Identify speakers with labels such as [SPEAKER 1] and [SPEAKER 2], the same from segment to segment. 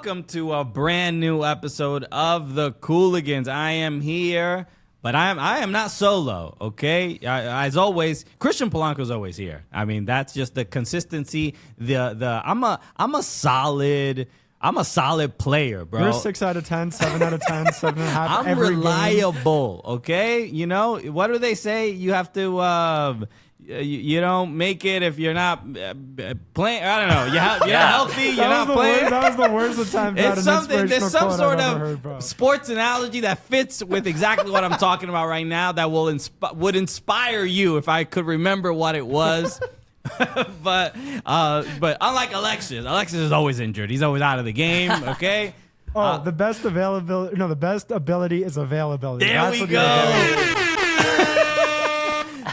[SPEAKER 1] welcome to a brand new episode of the Cooligans. I am here, but I am not solo. Okay, as always, Christian Polanco's always here. I mean, that's just the consistency. I'm a solid player, bro.
[SPEAKER 2] You're 6 out of 10, 7 out of 10, 7.5.
[SPEAKER 1] I'm reliable. Game. Okay, you know what do they say? You have to. You don't make it if you're not playing. I don't know. You're not healthy. You're not playing.
[SPEAKER 2] That was the worst of times.
[SPEAKER 1] It's something. There's some sort of sports analogy that fits with exactly what I'm talking about right now. That would inspire you if I could remember what it was. but unlike Alexis is always injured. He's always out of the game. Okay.
[SPEAKER 2] The best availability. No, the best ability is availability.
[SPEAKER 1] There we go.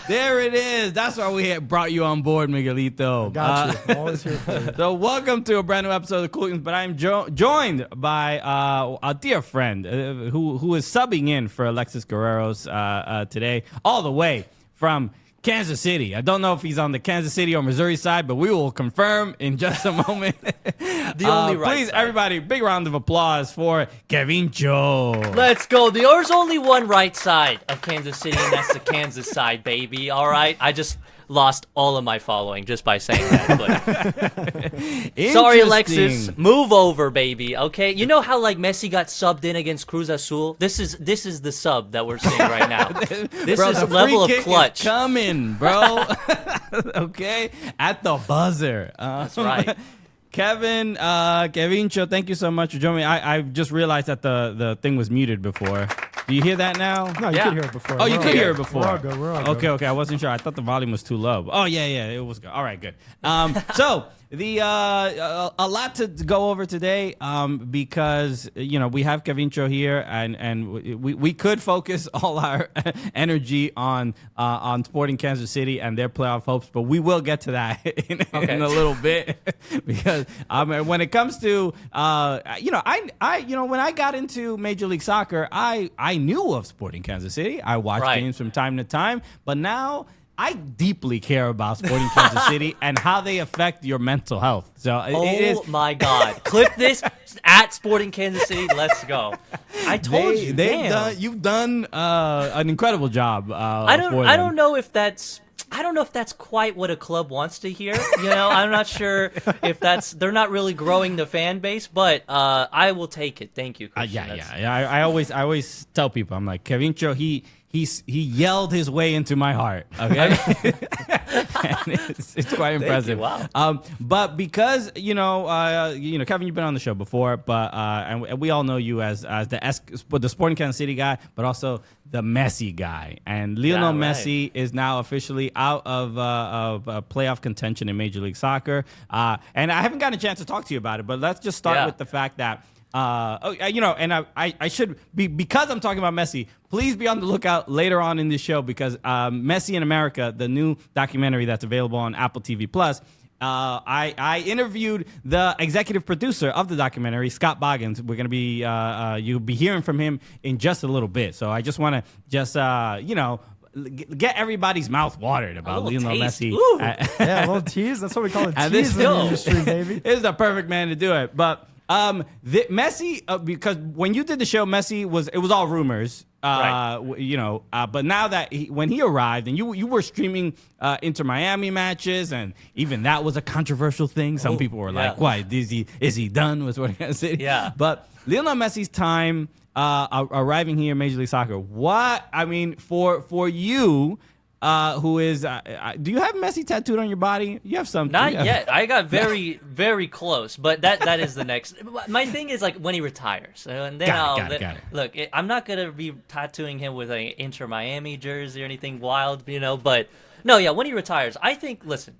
[SPEAKER 1] There it is. That's why we brought you on board, Miguelito.
[SPEAKER 2] Got you. Always here for you.
[SPEAKER 1] So welcome to a brand new episode of the Cooligans, but I'm joined by a dear friend who is subbing in for Alexis Guerrero's today, all the way from Kansas City. I don't know if he's on the Kansas City or Missouri side, but we will confirm in just a moment.
[SPEAKER 3] The only right
[SPEAKER 1] please,
[SPEAKER 3] side.
[SPEAKER 1] Everybody, big round of applause for KEVINCHO.
[SPEAKER 3] Let's go. There's only one right side of Kansas City, and that's the Kansas side, baby. All right? I just lost all of my following just by saying that. But sorry, Alexis. Move over, baby. Okay? You know how like Messi got subbed in against Cruz Azul? This is the sub that we're seeing right now. This
[SPEAKER 1] bro,
[SPEAKER 3] is level of clutch.
[SPEAKER 1] Coming, bro. Okay? At the buzzer.
[SPEAKER 3] That's right.
[SPEAKER 1] KEVINCHO, thank you so much for joining me. I just realized that the thing was muted before. Do you hear that now?
[SPEAKER 2] No, you could hear it before.
[SPEAKER 1] Oh, you could hear it before.
[SPEAKER 2] We're all good. We're all good.
[SPEAKER 1] Okay. I wasn't sure. I thought the volume was too low. Oh, yeah, it was good. All right, good. So a lot to go over today because we have KEVINCHO here and we could focus all our energy on Sporting Kansas City and their playoff hopes, but we will get to that in a little bit because when it comes to when I got into Major League Soccer, I knew of Sporting Kansas City. I watched games from time to time, but now I deeply care about Sporting Kansas City and how they affect your mental health. So
[SPEAKER 3] my God. Clip this at Sporting Kansas City. Let's go. I told you.
[SPEAKER 1] You've done an incredible job.
[SPEAKER 3] I don't know if that's quite what a club wants to hear. I'm not sure if they're not really growing the fan base, but I will take it. Thank you, Christian.
[SPEAKER 1] I always tell people, I'm like, KEVINCHO, he yelled his way into my heart. Okay, it's quite impressive.
[SPEAKER 3] Wow.
[SPEAKER 1] But because Kevin, you've been on the show before, but and we all know you as the Sporting Kansas City guy, but also the Messi guy. And Lionel Messi is now officially out of playoff contention in Major League Soccer. And I haven't gotten a chance to talk to you about it, but let's just start with the fact that. I should be, because I'm talking about Messi, please be on the lookout later on in this show because Messi in America, the new documentary that's available on Apple TV Plus, I interviewed the executive producer of the documentary, Scott Boggins. We're going to be, you'll be hearing from him in just a little bit. So I just want to get everybody's mouth watered about Lionel Messi.
[SPEAKER 2] Yeah, a little tease. That's what we call a tease in the industry, baby.
[SPEAKER 1] This is the perfect man to do it. But Messi, because when you did the show, Messi it was all rumors, but now that when he arrived and you were streaming Inter Miami matches, and even that was a controversial thing. Some people were like, "Why is he done with Sporting Kansas City?"
[SPEAKER 3] Yeah.
[SPEAKER 1] But Lionel Messi's time arriving here in Major League Soccer, for you? Who is? Do you have Messi tattooed on your body? You have something.
[SPEAKER 3] Not yet. I got very, very close, but that is the next. My thing is like when he retires, and then
[SPEAKER 1] got it.
[SPEAKER 3] Look, I'm not gonna be tattooing him with an Inter Miami jersey or anything wild, But no, when he retires, I think. Listen,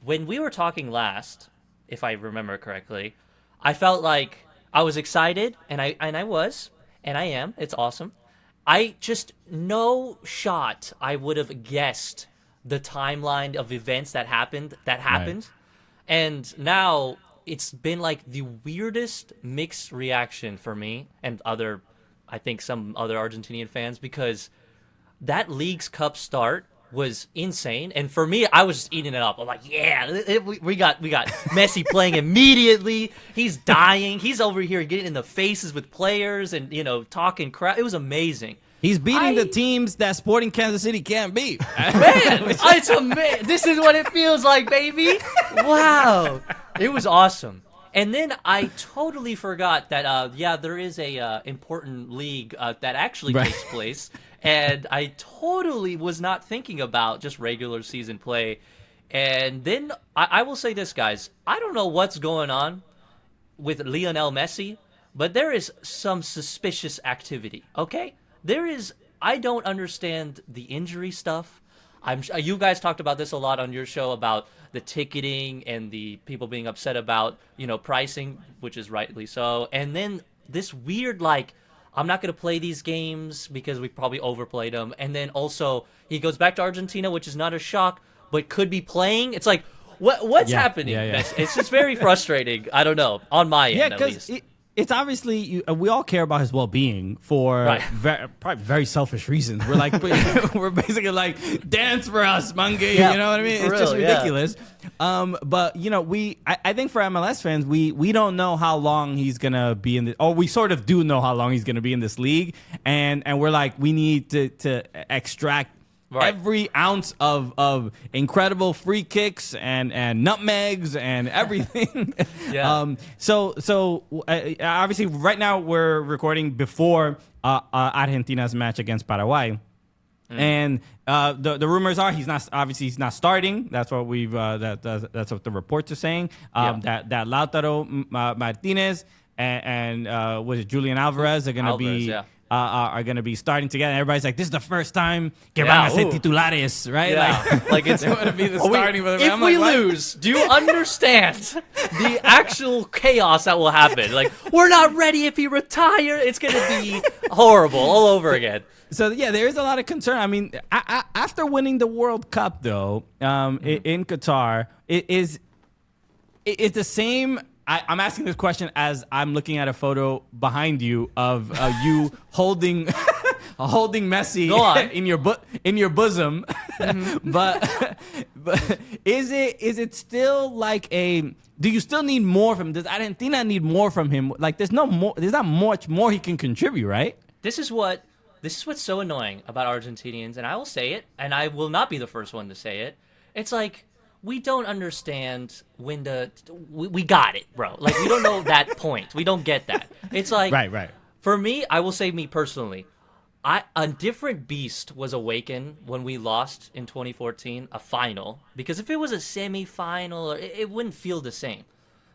[SPEAKER 3] when we were talking last, if I remember correctly, I felt like I was excited, and I was, and I am. It's awesome. I just, no shot I would have guessed the timeline of events that happened. Right. And now it's been like the weirdest mixed reaction for me and I think some other Argentinian fans, because that League's Cup start was insane. And for me, I was just eating it up. I'm like, yeah, we got Messi playing immediately. He's dying. He's over here getting in the faces with players and, talking crap. It was amazing.
[SPEAKER 1] He's beating the teams that Sporting Kansas City can't beat.
[SPEAKER 3] Man, it's amazing. This is what it feels like, baby. Wow. It was awesome. And then I totally forgot that, there is a important league that actually takes place. And I totally was not thinking about just regular season play. And then I will say this, guys. I don't know what's going on with Lionel Messi, but there is some suspicious activity, okay? I don't understand the injury stuff. You guys talked about this a lot on your show about the ticketing and the people being upset about, pricing, which is rightly so. And then this weird, I'm not going to play these games because we probably overplayed them. And then also he goes back to Argentina, which is not a shock, but could be playing. It's like, what's happening?
[SPEAKER 1] Yeah.
[SPEAKER 3] It's just very frustrating. I don't know, on my end at least.
[SPEAKER 1] It's obviously we all care about his well-being for probably very selfish reasons. We're like we're basically like, dance for us, Mange.
[SPEAKER 3] Yeah,
[SPEAKER 1] you know what I mean? It's just ridiculous. But I think for MLS fans, we don't know how long he's gonna be in or we sort of do know how long he's gonna be in this league, and we're like, we need to extract every ounce of incredible free kicks and nutmegs and everything. So obviously right now we're recording before Argentina's match against Paraguay. And the rumors are he's not starting. That's what that's what the reports are saying. That Lautaro Martinez and was it Julian Alvarez are going to be are going to be starting together. And everybody's like, this is the first time que van a ser titulares, right?
[SPEAKER 3] Yeah. Like it's
[SPEAKER 1] going to be the starting.
[SPEAKER 3] If we lose, do you understand the actual chaos that will happen? Like, we're not ready if he retires. It's going to be horrible all over again.
[SPEAKER 1] So, there is a lot of concern. I mean, after winning the World Cup, though, in Qatar, it's the same. I'm asking this question as I'm looking at a photo behind you of you holding Messi in your bosom. But is it still like do you still need more from him? Does Argentina need more from him? Like there's not much more he can contribute, right?
[SPEAKER 3] This is what's so annoying about Argentinians, and I will say it, and I will not be the first one to say it. It's like, we don't understand when we got it, bro. Like, we don't know that point. We don't get that. It's like,
[SPEAKER 1] right.
[SPEAKER 3] For me, I will say me personally, a different beast was awakened when we lost in 2014, a final. Because if it was a semi-final, it wouldn't feel the same.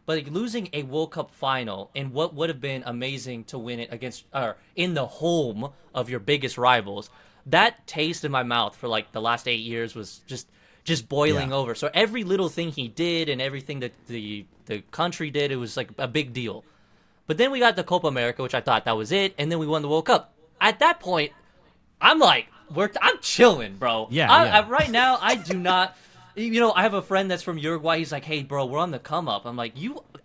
[SPEAKER 3] But like, losing a World Cup final in what would have been amazing to win it against, or in the home of your biggest rivals, that taste in my mouth for like the last 8 years was just boiling over. So every little thing he did and everything that the country did, it was like a big deal. But then we got the Copa America, which I thought that was it, and then we won the World Cup. At that point, I'm like, I'm chilling, bro. Right now, I do not. I have a friend that's from Uruguay. He's like, hey, bro, we're on the come up. I'm like,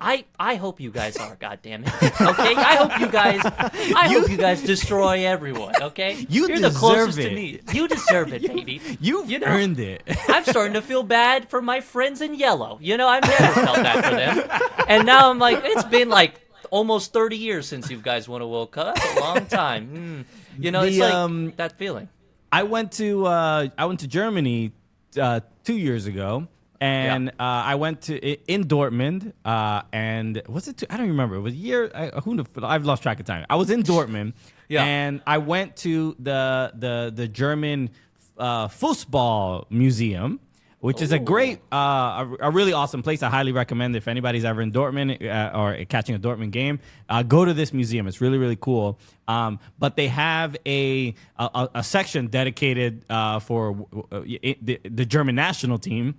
[SPEAKER 3] I hope you guys are, goddammit. Okay? I hope you guys destroy everyone, okay?
[SPEAKER 1] You're
[SPEAKER 3] the closest to me. You deserve it, baby.
[SPEAKER 1] You've earned it.
[SPEAKER 3] I'm starting to feel bad for my friends in yellow. I've never felt that for them. And now I'm like, it's been like almost 30 years since you guys won a World Cup. That's a long time. It's like that feeling.
[SPEAKER 1] I went to Germany 2 years ago, and I went to in Dortmund, and was it? I don't remember. It was a year. I've lost track of time. I was in Dortmund, and I went to the German football museum, which is a great, a really awesome place. I highly recommend if anybody's ever in Dortmund or catching a Dortmund game, go to this museum. It's really, really cool. But they have a section dedicated for the German national team.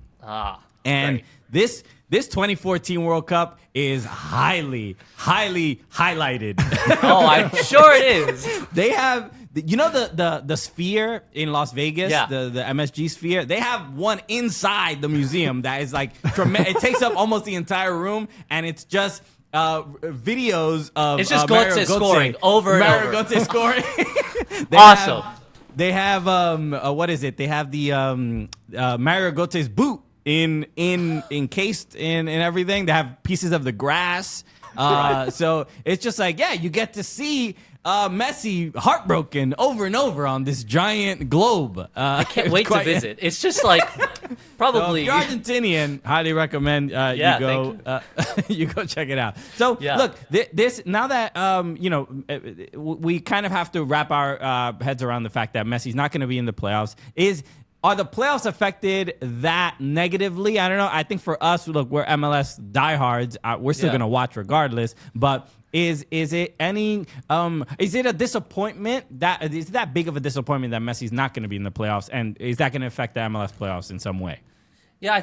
[SPEAKER 1] And
[SPEAKER 3] great.
[SPEAKER 1] This 2014 World Cup is highly, highly highlighted.
[SPEAKER 3] Oh, I'm sure it is.
[SPEAKER 1] They have, the sphere in Las Vegas, the MSG sphere. They have one inside the museum that is like it takes up almost the entire room, and it's just videos of
[SPEAKER 3] it's just Götze scoring over and over.
[SPEAKER 1] Götze scoring.
[SPEAKER 3] Awesome.
[SPEAKER 1] They have what is it? They have the Mario Götze's boot encased in everything. They have pieces of the grass. So it's just like, yeah, you get to see Messi heartbroken over and over on this giant globe.
[SPEAKER 3] I can't wait to visit. It's just like probably.
[SPEAKER 1] So if you're Argentinian, highly recommend you go you go check it out. So look, this now that we kind of have to wrap our heads around the fact that Messi's not going to be in the playoffs. Are the playoffs affected that negatively? I don't know. I think for us, look, we're MLS diehards. We're still going to watch regardless. But is it any? Is it a disappointment? Is that big of a disappointment that Messi's not going to be in the playoffs? And is that going to affect the MLS playoffs in some way?
[SPEAKER 3] Yeah,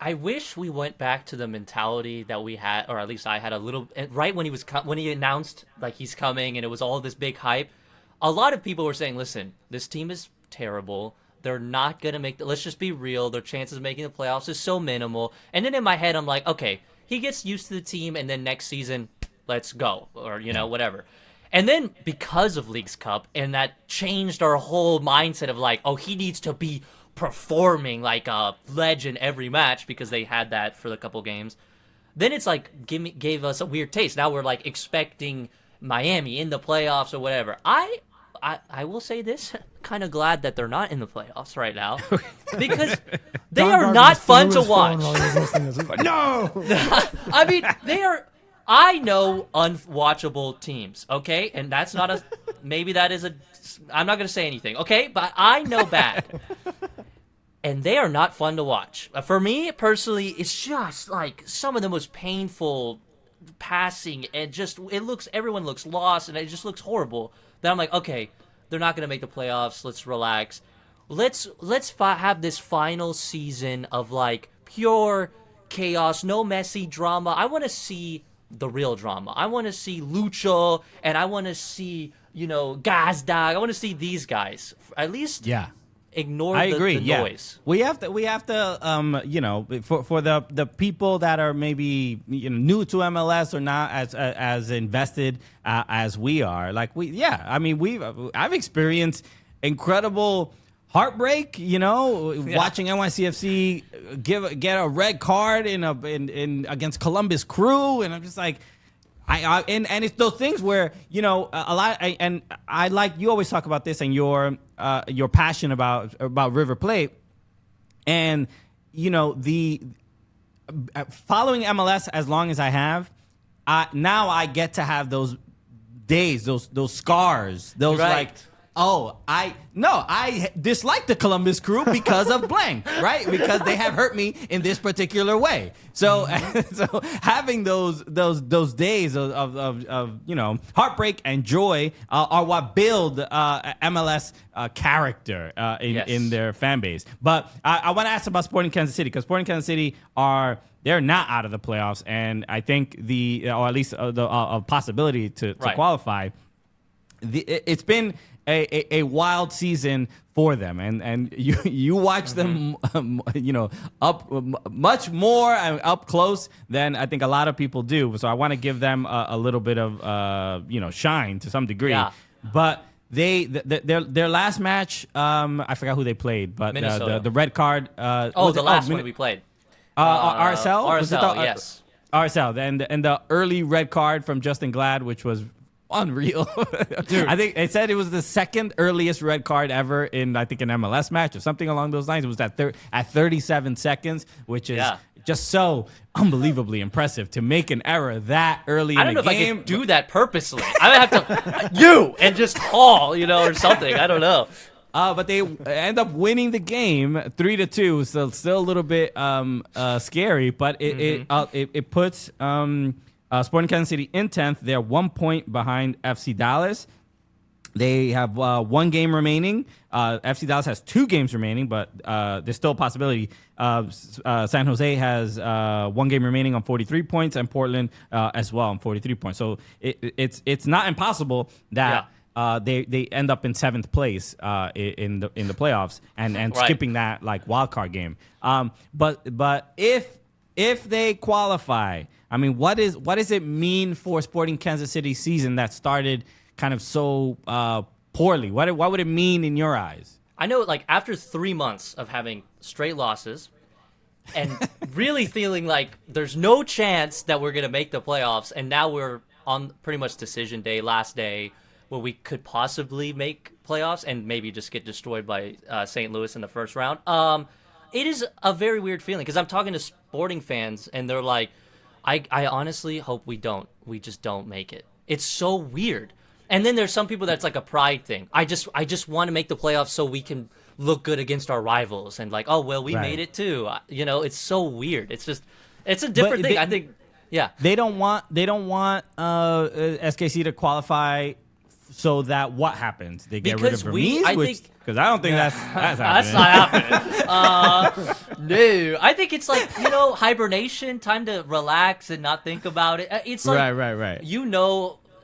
[SPEAKER 3] I wish we went back to the mentality that we had, or at least I had a little. Right when he announced like he's coming, and it was all this big hype. A lot of people were saying, "Listen, this team is terrible. They're not going to make let's just be real. Their chances of making the playoffs is so minimal." And then in my head, I'm like, okay, he gets used to the team, and then next season, let's go. Or, whatever. And then because of Leagues Cup, and that changed our whole mindset of like, oh, he needs to be performing like a legend every match because they had that for the couple games. Then it's like gave us a weird taste. Now we're like expecting Miami in the playoffs or whatever. I will say this, kind of glad that they're not in the playoffs right now because they are not fun to watch.
[SPEAKER 2] No!
[SPEAKER 3] I mean, I know unwatchable teams, okay? And that's not maybe that is I'm not going to say anything, okay? But I know bad. And they are not fun to watch. For me, personally, it's just like some of the most painful passing and everyone looks lost and it just looks horrible. Then I'm like, okay, they're not going to make the playoffs. Let's relax. Let's have this final season of like pure chaos, no Messi drama. I want to see the real drama. I want to see Lucho and I want to see, Gazdag. I want to see these guys. At least ignore the noise.
[SPEAKER 1] We have to for the people that are maybe new to MLS or not as invested as we are. Like I've experienced incredible heartbreak, watching NYCFC get a red card in against Columbus Crew, and I'm just like, and it's those things where a lot, and I like you always talk about this and your passion about River Plate, and the following MLS as long as I have, now I get to have those days, those scars, those like. Oh, I dislike the Columbus Crew because of blank, right? Because they have hurt me in this particular way. So, so having those days of heartbreak and joy are what build MLS character in their fan base. But I want to ask about Sporting Kansas City, because Sporting Kansas City they're not out of the playoffs, and I think or at least a possibility to qualify. It's been a wild season for them, and you watch them up much more up close than I think a lot of people do. So I want to give them a little bit of shine to some degree. But their last match, I forgot who they played, but the red card.
[SPEAKER 3] The last one we played.
[SPEAKER 1] RSL.
[SPEAKER 3] RSL, yes.
[SPEAKER 1] RSL, and the early red card from Justin Glad, which was unreal. Dude. I think they said it was the second earliest red card ever in an MLS match or something along those lines. It was at 37 seconds, which is just so unbelielievably impressive to make an error that early in the game.
[SPEAKER 3] I don't know if I could do that purposely. I would have to and just call, or something. I don't know.
[SPEAKER 1] But they end up winning the game 3-2. So still a little bit scary, but it puts Sporting Kansas City in 10th. They're 1 point behind FC Dallas. They have one game remaining. FC Dallas has 2 games remaining, but there's still a possibility. San Jose has 1 game remaining on 43 points, and Portland as well on 43 points. So it's not impossible that they end up in 7th place in the playoffs and skipping that like wild card game. But if they qualify, I mean, what does it mean for Sporting Kansas City season that started kind of so poorly? What would it mean in your eyes?
[SPEAKER 3] I know, like, after 3 months of having straight losses and really feeling like there's no chance that we're going to make the playoffs, and now we're on pretty much decision day, last day, where we could possibly make playoffs and maybe just get destroyed by St. Louis in the first round. It is a very weird feeling because I'm talking to sporting fans, and they're like, I honestly hope we just don't make it. It's so weird. And then there's some people that's like a pride thing. I just want to make the playoffs so we can look good against our rivals, and like, oh well, we made it too. You know, it's so weird. It's a different thing. I think, yeah.
[SPEAKER 1] They don't want SKC to qualify so that what happens? They get rid of Vermees? Because I don't think that's happening.
[SPEAKER 3] That's not happening. No, I think it's like, hibernation, time to relax and not think about it. It's like,
[SPEAKER 1] right.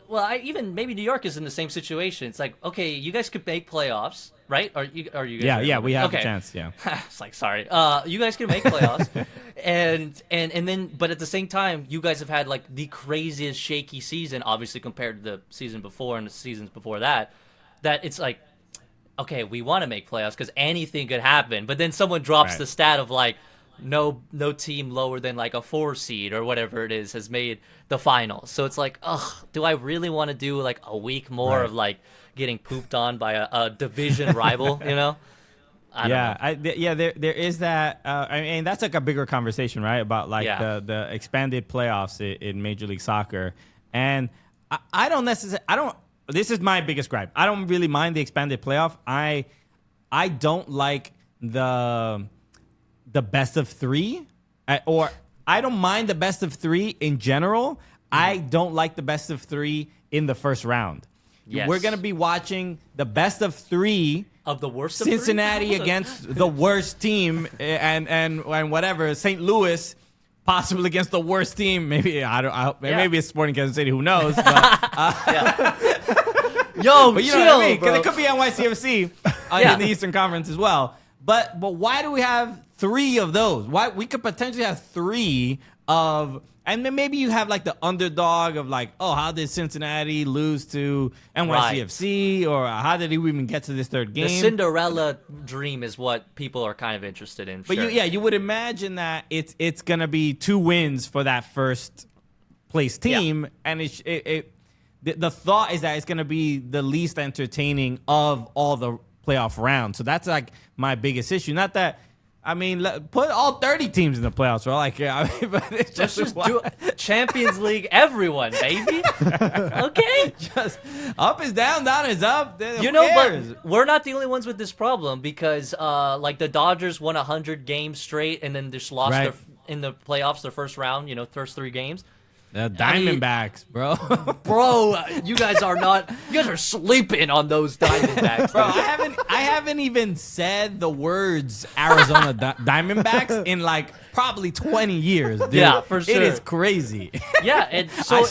[SPEAKER 3] Well, even maybe New York is in the same situation. It's like, okay, you guys could make playoffs, right? Are you guys?
[SPEAKER 1] Yeah, we have a chance. Yeah.
[SPEAKER 3] It's like, sorry. You guys can make playoffs, and then, but at the same time, you guys have had like the craziest shaky season, obviously compared to the season before and the seasons before that. That it's like, okay, we want to make playoffs because anything could happen, but then someone drops the stat of like, no team lower than like a 4 seed or whatever it is has made the finals. So it's like, do I really want to do like a week more of like getting pooped on by a division rival? I don't know.
[SPEAKER 1] There is that. I mean, that's like a bigger conversation, right? About like the expanded playoffs in Major League Soccer, and I don't necessarily. This is my biggest gripe. I don't really mind the expanded playoff. I don't like the best of 3, or I don't mind the best of 3 in general. I don't like the best of 3 in the first round. Yes. We're going to be watching the best of 3
[SPEAKER 3] of the worst of
[SPEAKER 1] Cincinnati against the worst team, and whatever, St. Louis possibly against the worst team. Maybe maybe it's Sporting Kansas City, who knows, but
[SPEAKER 3] Yo,
[SPEAKER 1] but you
[SPEAKER 3] chill,
[SPEAKER 1] know what I mean?
[SPEAKER 3] bro.
[SPEAKER 1] Because it could be NYCFC in the Eastern Conference as well. But why do we have 3 of those? Why we could potentially have 3 of, and then maybe you have like the underdog of like, oh, how did Cincinnati lose to NYCFC, or how did he even get to this third game?
[SPEAKER 3] The Cinderella dream is what people are kind of interested in.
[SPEAKER 1] But you would imagine that it's gonna be 2 wins for that first place team, and the thought is that it's gonna be the least entertaining of all the playoff rounds. So that's like my biggest issue. Not that, I mean, put all 30 teams in the playoffs, bro. Like, but it's just
[SPEAKER 3] do Champions League, everyone, baby. Okay,
[SPEAKER 1] just up is down, down is up.
[SPEAKER 3] But we're not the only ones with this problem, because like the Dodgers won 100 games straight and then just lost in the playoffs their first round. First 3 games.
[SPEAKER 1] The Diamondbacks, bro.
[SPEAKER 3] Bro, you guys are sleeping on those Diamondbacks.
[SPEAKER 1] Bro, I haven't even said the words Arizona Diamondbacks in like probably 20 years, dude.
[SPEAKER 3] Yeah, for sure.
[SPEAKER 1] It is crazy.
[SPEAKER 3] Yeah, and so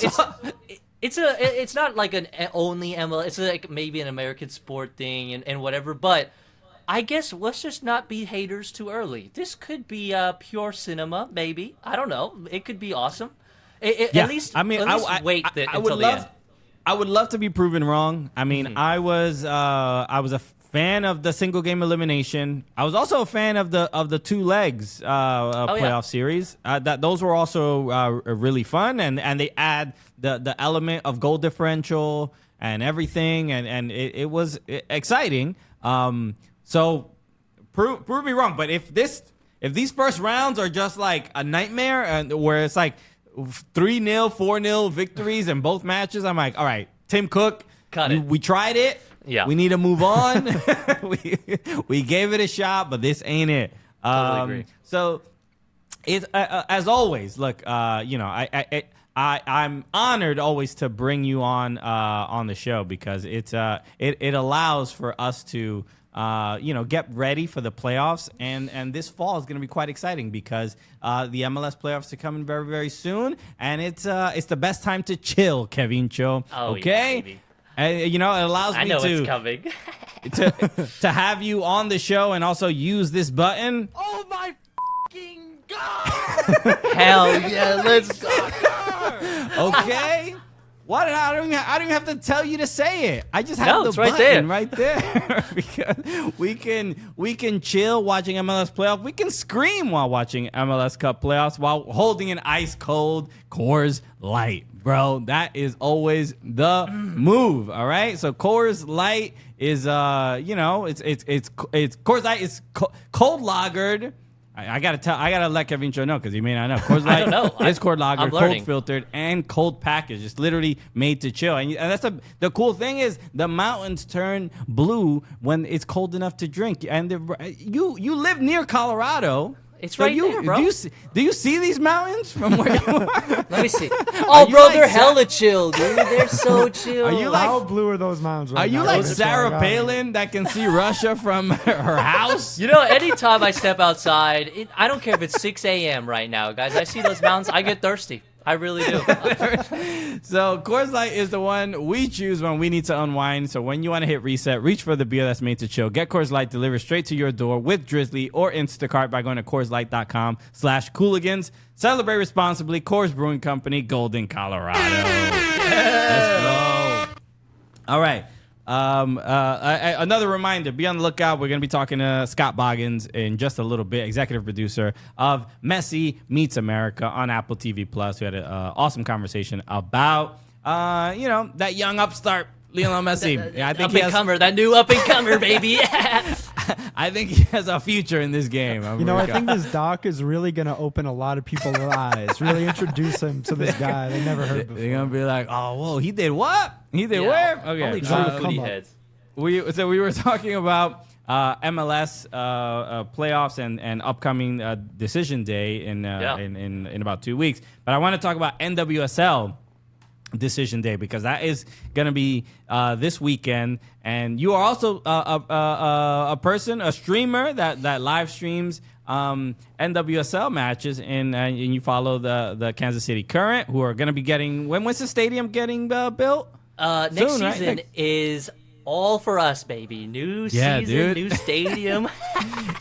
[SPEAKER 3] it's not like an only MLS. It's like maybe an American sport thing and whatever, but I guess let's just not be haters too early. This could be pure cinema, maybe. I don't know. It could be awesome. At least, wait until the end.
[SPEAKER 1] I would love to be proven wrong. I mean, I was a fan of the single game elimination. I was also a fan of the 2 legs playoff series. Those were also really fun, and they add the element of goal differential and everything, and it was exciting. So prove me wrong, but if these first rounds are just like a nightmare, and where it's like 3-0, 4-0 victories in both matches, I'm like, all right, Tim Cook, we tried it. Yeah, we need to move on. we gave it a shot, but this ain't it.
[SPEAKER 3] Totally agree.
[SPEAKER 1] So it's as always. Look, I'm honored always to bring you on the show, because it allows for us to get ready for the playoffs, and this fall is going to be quite exciting, because the MLS playoffs are coming very, very soon, and it's the best time to chill, KEVINCHO. Okay,
[SPEAKER 3] baby.
[SPEAKER 1] It allows me
[SPEAKER 3] it's coming.
[SPEAKER 1] to have you on the show and also use this button.
[SPEAKER 2] Oh my fucking god!
[SPEAKER 3] Hell yeah, let's go.
[SPEAKER 1] Okay. What? I don't even have to tell you to say it. I just have
[SPEAKER 3] No,
[SPEAKER 1] the
[SPEAKER 3] it's right
[SPEAKER 1] button
[SPEAKER 3] there.
[SPEAKER 1] right there. Because we can chill watching MLS playoff. We can scream while watching MLS Cup playoffs while holding an ice cold Coors Light, bro. That is always the move. All right. So Coors Light is it's Coors Light is cold lagered. I gotta let KEVINCHO know because he may not know. Coors Light
[SPEAKER 3] I don't know.
[SPEAKER 1] is cold lagered,
[SPEAKER 3] I'm
[SPEAKER 1] cold
[SPEAKER 3] learning.
[SPEAKER 1] filtered, and cold packaged. It's literally made to chill. And that's the cool thing is the mountains turn blue when it's cold enough to drink. And you live near Colorado.
[SPEAKER 3] It's
[SPEAKER 1] so
[SPEAKER 3] right there, bro.
[SPEAKER 1] Do you see these mountains from where you are?
[SPEAKER 3] Let me see. Oh, bro,
[SPEAKER 1] like
[SPEAKER 3] they're
[SPEAKER 1] Sa-
[SPEAKER 3] hella chill, dude. They're so chill.
[SPEAKER 1] Are you like-
[SPEAKER 2] How blue are those mountains?
[SPEAKER 1] Are
[SPEAKER 2] Right
[SPEAKER 1] you
[SPEAKER 2] now?
[SPEAKER 1] like
[SPEAKER 2] That's
[SPEAKER 1] Sarah
[SPEAKER 2] why I got-
[SPEAKER 1] Palin that can see Russia from her house?
[SPEAKER 3] You know, anytime I step outside, I don't care if it's 6 a.m. right now, guys. I see those mountains, I get thirsty. I really do.
[SPEAKER 1] So Coors Light is the one we choose when we need to unwind. So when you want to hit reset, reach for the beer that's made to chill. Get Coors Light delivered straight to your door with Drizzly or Instacart by going to CoorsLight.com/Cooligans. Celebrate responsibly. Coors Brewing Company, Golden, Colorado. Let's go. All right. Another reminder, be on the lookout. We're going to be talking to Scott Boggins in just a little bit, executive producer of Messi Meets America on Apple TV Plus. We had an awesome conversation about, that young upstart, Lionel Messi. Yeah, I think he has,
[SPEAKER 3] That new up-and-comer, baby.
[SPEAKER 1] I think he has a future in this game.
[SPEAKER 2] You know, I think this doc is really going to open a lot of people's eyes, really introduce them to this guy they never heard before.
[SPEAKER 1] They're going to be like, oh, whoa, he did what? He did
[SPEAKER 3] Yeah.
[SPEAKER 1] where? Okay.
[SPEAKER 3] Only
[SPEAKER 2] Come
[SPEAKER 3] true foodie
[SPEAKER 2] up.
[SPEAKER 3] heads.
[SPEAKER 1] We were talking about MLS playoffs and upcoming decision day in about 2 weeks. But I want to talk about NWSL decision day because that is going to be this weekend. And you are also a streamer that live streams NWSL matches, and you follow the Kansas City Current, who are going to be getting. When's the stadium getting built?
[SPEAKER 3] Next
[SPEAKER 1] Soon, right?
[SPEAKER 3] season is all for us, baby. New
[SPEAKER 1] Yeah,
[SPEAKER 3] season,
[SPEAKER 1] dude.
[SPEAKER 3] new stadium.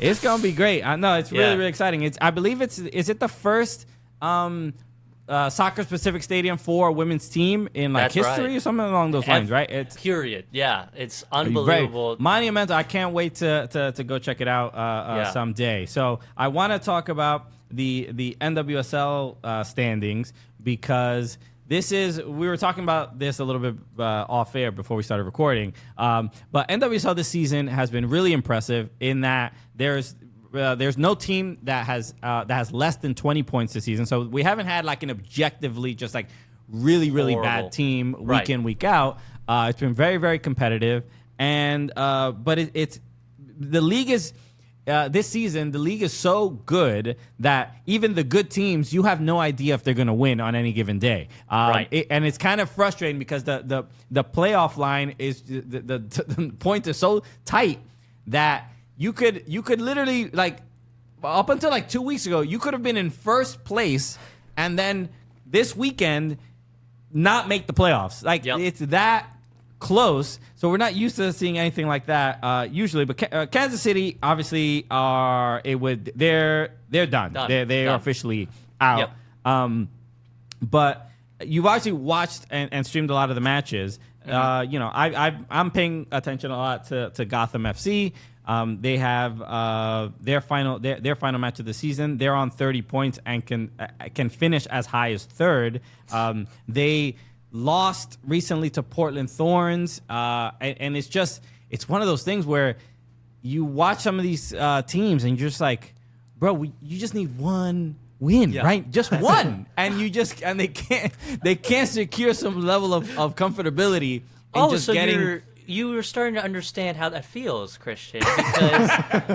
[SPEAKER 1] It's gonna be great. I know it's really
[SPEAKER 3] Yeah.
[SPEAKER 1] really exciting. I believe is it the first soccer specific stadium for a women's team in like
[SPEAKER 3] That's
[SPEAKER 1] history
[SPEAKER 3] right.
[SPEAKER 1] or something along those lines, right? It's
[SPEAKER 3] Period. Yeah, it's
[SPEAKER 1] very
[SPEAKER 3] unbelievable.
[SPEAKER 1] monumental. I can't wait to go check it out someday. So I want to talk about the NWSL standings because. We were talking about this a little bit off air before we started recording. But NWSL this season has been really impressive in that there's no team that has less than 20 points this season. So we haven't had like an objectively just like really, really
[SPEAKER 3] Horrible.
[SPEAKER 1] bad team week
[SPEAKER 3] Right.
[SPEAKER 1] in, week out. It's been very, very competitive. And but it's the league is this season, the league is so good that even the good teams, you have no idea if they're going to win on any given day.
[SPEAKER 3] Right.
[SPEAKER 1] And it's kind of frustrating because the playoff line is the point is so tight that you could literally like up until like 2 weeks ago, you could have been in first place and then this weekend not make the playoffs. Like
[SPEAKER 3] Yep.
[SPEAKER 1] it's that close, so we're not used to seeing anything like that usually. But Kansas City obviously they're done.
[SPEAKER 3] Done.
[SPEAKER 1] They are
[SPEAKER 3] Done.
[SPEAKER 1] officially out.
[SPEAKER 3] Yep.
[SPEAKER 1] But you've actually watched and streamed a lot of the matches.
[SPEAKER 3] Mm-hmm.
[SPEAKER 1] I'm paying attention a lot to Gotham FC. They have their final match of the season. They're on 30 points and can finish as high as third. They lost recently to Portland Thorns, and it's one of those things where you watch some of these teams and you're just like, bro, you just need one win,
[SPEAKER 3] Yeah.
[SPEAKER 1] right? Just one, and they can't secure some level of comfortability. In just
[SPEAKER 3] so
[SPEAKER 1] getting
[SPEAKER 3] you're starting to understand how that feels, Christian, because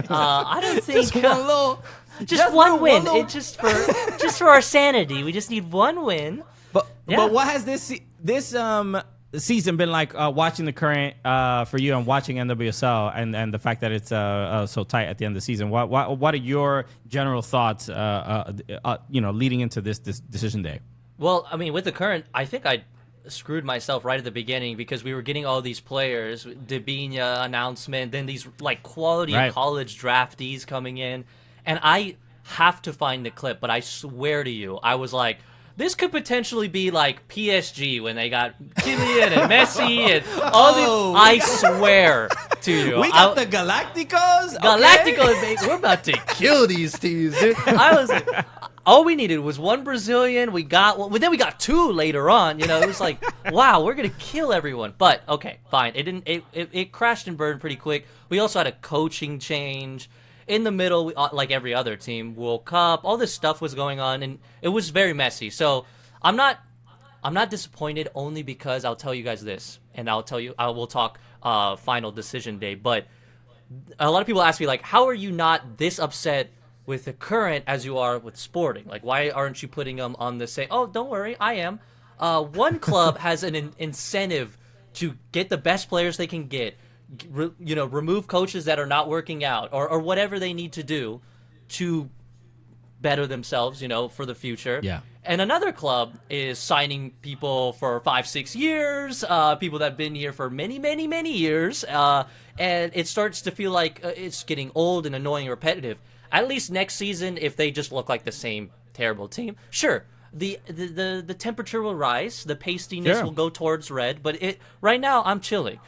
[SPEAKER 3] I don't think
[SPEAKER 1] just one little,
[SPEAKER 3] just one win.
[SPEAKER 1] little-
[SPEAKER 3] It just for our sanity, we just need one win.
[SPEAKER 1] But
[SPEAKER 3] Yeah.
[SPEAKER 1] but what has this season been like watching the Current for you and watching NWSL and the fact that it's so tight at the end of the season? What are your general thoughts leading into this decision day?
[SPEAKER 3] Well, I mean, with the Current, I think I screwed myself right at the beginning because we were getting all these players, Dabinia announcement, then these like quality
[SPEAKER 1] Right.
[SPEAKER 3] college draftees coming in, and I have to find the clip, but I swear to you, I was like, This could potentially be like PSG when they got Kylian and Messi and all the. I swear to you,
[SPEAKER 1] We got the Galacticos.
[SPEAKER 3] Galacticos, baby. We're about to kill these teams, dude. All we needed was one Brazilian. We got one, but then we got two later on. You know, it was like, wow, we're gonna kill everyone. But okay, fine. It didn't. It crashed and burned pretty quick. We also had a coaching change in the middle, like every other team. World Cup, all this stuff was going on, and it was very messy. So I'm not disappointed only because I'll tell you guys this, and I will talk final decision day. But a lot of people ask me like, how are you not this upset with the current as you are with Sporting? Like, why aren't you putting them on the same? Oh, don't worry, I am. One club has an incentive to get the best players they can get, remove coaches that are not working out or whatever they need to do to better themselves, for the future.
[SPEAKER 1] Yeah.
[SPEAKER 3] And another club is signing people for 5-6 years, people that have been here for many, many, many years. And it starts to feel like it's getting old and annoying and repetitive. At least next season, if they just look like the same terrible team, sure, the temperature will rise, the pastiness will go towards red. But right now, I'm chilling.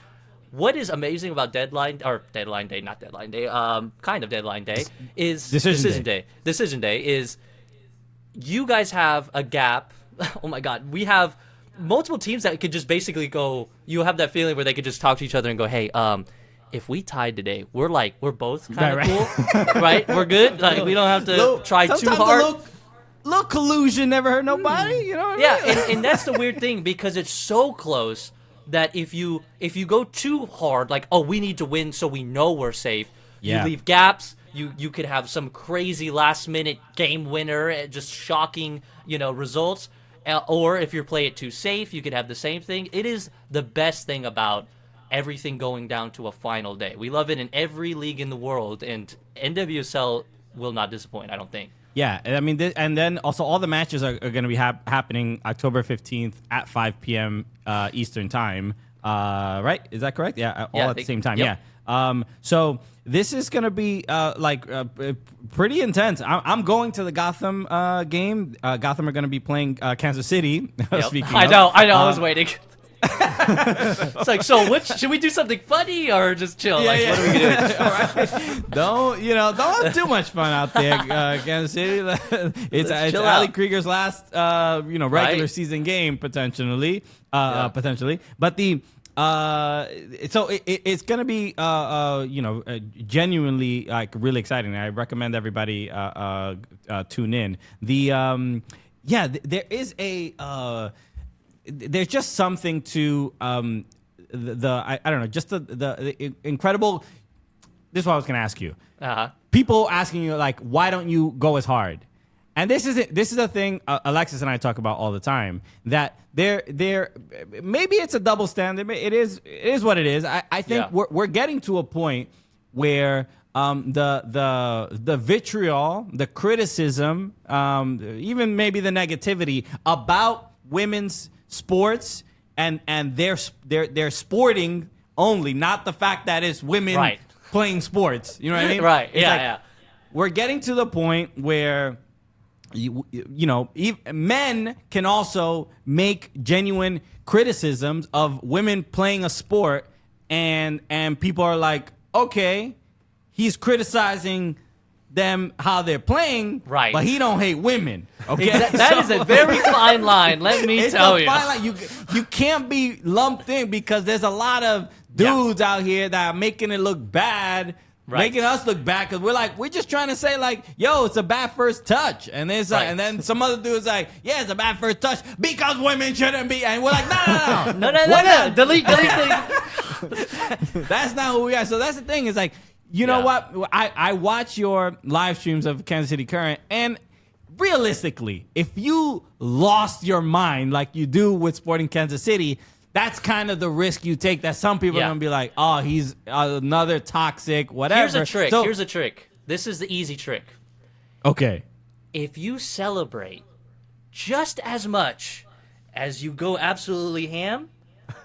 [SPEAKER 3] What is amazing about deadline day, kind of deadline day, is decision day. Decision day is you guys have a gap. Oh my God, we have multiple teams that could just basically go. You have that feeling where they could just talk to each other and go, hey, if we tied today, we're both kind of cool, right? We're good. Like we don't have to try too hard.
[SPEAKER 1] Little collusion never hurt nobody. You know what I mean?
[SPEAKER 3] and that's the weird thing because it's so close that if you go too hard, like we need to win so we know we're safe.
[SPEAKER 1] Yeah.
[SPEAKER 3] You leave gaps. You could have some crazy last minute game winner, just shocking results. Or if you play it too safe, you could have the same thing. It is the best thing about everything going down to a final day. We love it in every league in the world, and NWSL will not disappoint, I don't think.
[SPEAKER 1] Yeah, I mean, and then also all the matches are going to be happening October 15th at 5 p.m. Eastern time, right? Is that correct? Yeah, all at the same time,
[SPEAKER 3] yep.
[SPEAKER 1] Yeah. So this is going to be pretty intense. I'm going to the Gotham game. Gotham are going to be playing Kansas City.
[SPEAKER 3] Yep.
[SPEAKER 1] Speaking
[SPEAKER 3] I
[SPEAKER 1] of.
[SPEAKER 3] know, I was waiting. It's like, so should we do something funny or just chill? What are we gonna do?
[SPEAKER 1] Don't have too much fun out there, Kansas City. It's Ali Krieger's last regular season game potentially. Potentially, but it's gonna be genuinely like really exciting. I recommend everybody tune in. There is there's just something to I don't know, just the incredible. This is what I was going to ask you. People asking you like, why don't you go as hard? And this is a thing Alexis and I talk about all the time. That there maybe it's a double standard. It is what it is. I think we're getting to a point where the vitriol, the criticism, even maybe the negativity about women's sports and their sporting only, not the fact that it's women playing sports. You know what I mean?
[SPEAKER 3] Right.
[SPEAKER 1] It's we're getting to the point where men can also make genuine criticisms of women playing a sport, and people are like, okay, he's criticizing them how they're playing,
[SPEAKER 3] right?
[SPEAKER 1] But he don't hate women. Okay,
[SPEAKER 3] that is a very fine line. Let me tell you,
[SPEAKER 1] fine line. You can't be lumped in because there's a lot of dudes out here that are making it look bad, making us look bad because we're just trying to say like, yo, it's a bad first touch, and there's and then some other dude's like, yeah, it's a bad first touch because women shouldn't be, and we're like, no,
[SPEAKER 3] delete.
[SPEAKER 1] That's not who we are. So that's the thing. Is like. You know what? I watch your live streams of Kansas City Current, and realistically, if you lost your mind like you do with Sporting Kansas City, that's kind of the risk you take. That some people are going to be like, oh, he's another toxic, whatever.
[SPEAKER 3] Here's a trick. Here's a trick. This is the easy trick.
[SPEAKER 1] Okay.
[SPEAKER 3] If you celebrate just as much as you go absolutely ham,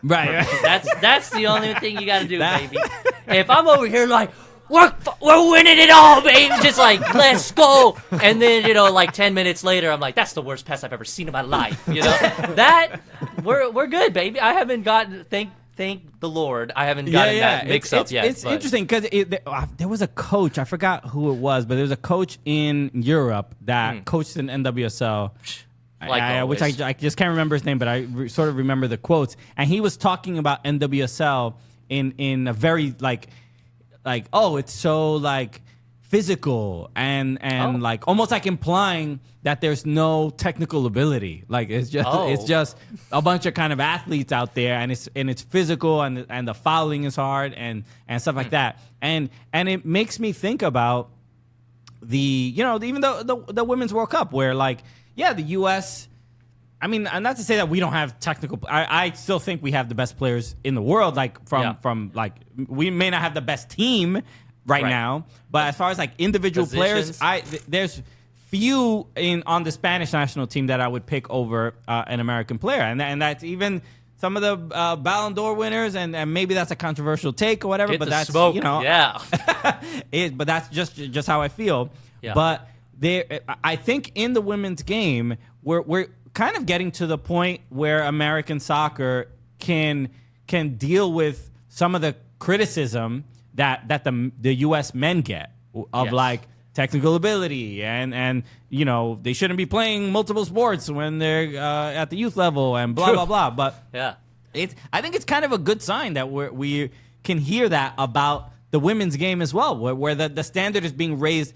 [SPEAKER 1] right.
[SPEAKER 3] that's the only thing you got to do, baby. If I'm over here like, we're winning it all, baby. Just like, let's go. And then, like 10 minutes later, I'm like, that's the worst pass I've ever seen in my life. That we're good, baby. I haven't gotten thank the Lord, I haven't gotten that mix up yet.
[SPEAKER 1] It's interesting because there was a coach, I forgot who it was, but there was a coach in Europe that coached in NWSL. Which I just can't remember his name, but I sort of remember the quotes. And he was talking about NWSL in a very like it's so like physical and like almost like implying that there's no technical ability. Like it's just a bunch of kind of athletes out there, and it's physical and the fouling is hard and stuff like that. And it makes me think about even though the Women's World Cup where like. Yeah, the U.S., I mean, not to say that we don't have technical. I still think we have the best players in the world. Like from like we may not have the best team right now, but as far as like individual players, there's few on the Spanish national team that I would pick over an American player, and that's even some of the Ballon d'Or winners, and maybe that's a controversial take or whatever. But that's
[SPEAKER 3] smoke.
[SPEAKER 1] But that's just how I feel. Yeah. But. I think in the women's game, we're kind of getting to the point where American soccer can deal with some of the criticism that the U.S. men get of like technical ability and they shouldn't be playing multiple sports when they're at the youth level and blah blah blah. But I think it's kind of a good sign that we can hear that about the women's game as well, where the standard is being raised